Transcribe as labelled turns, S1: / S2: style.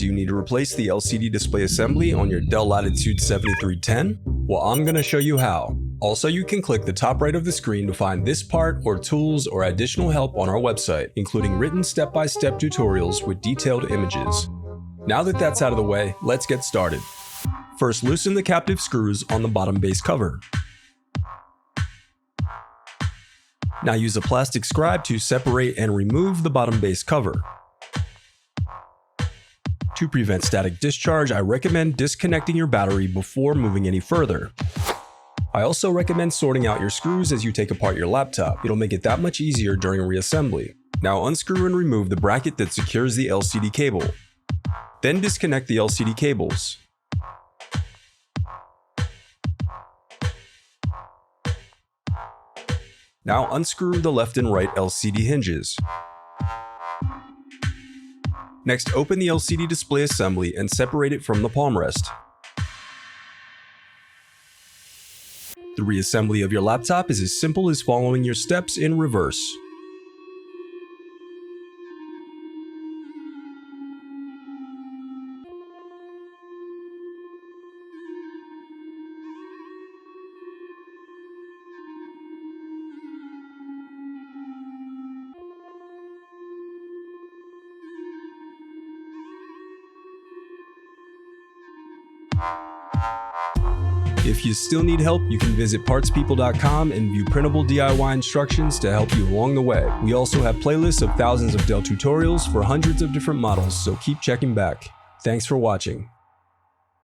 S1: Do you need to replace the LCD display assembly on your Dell Latitude 7310? Well, I'm going to show you how. Also, you can click the top right of the screen to find this part or tools or additional help on our website, including written step-by-step tutorials with detailed images. Now that that's out of the way, let's get started. First, loosen the captive screws on the bottom base cover. Now use a plastic scribe to separate and remove the bottom base cover. To prevent static discharge, I recommend disconnecting your battery before moving any further. I also recommend sorting out your screws as you take apart your laptop. It'll make it that much easier during reassembly. Now unscrew and remove the bracket that secures the LCD cable. Then disconnect the LCD cables. Now unscrew the left and right LCD hinges. Next, open the LCD display assembly and separate it from the palm rest. The reassembly of your laptop is as simple as following your steps in reverse. If you still need help, you can visit partspeople.com and view printable DIY instructions to help you along the way. We also have playlists of thousands of Dell tutorials for hundreds of different models, so keep checking back. Thanks for watching.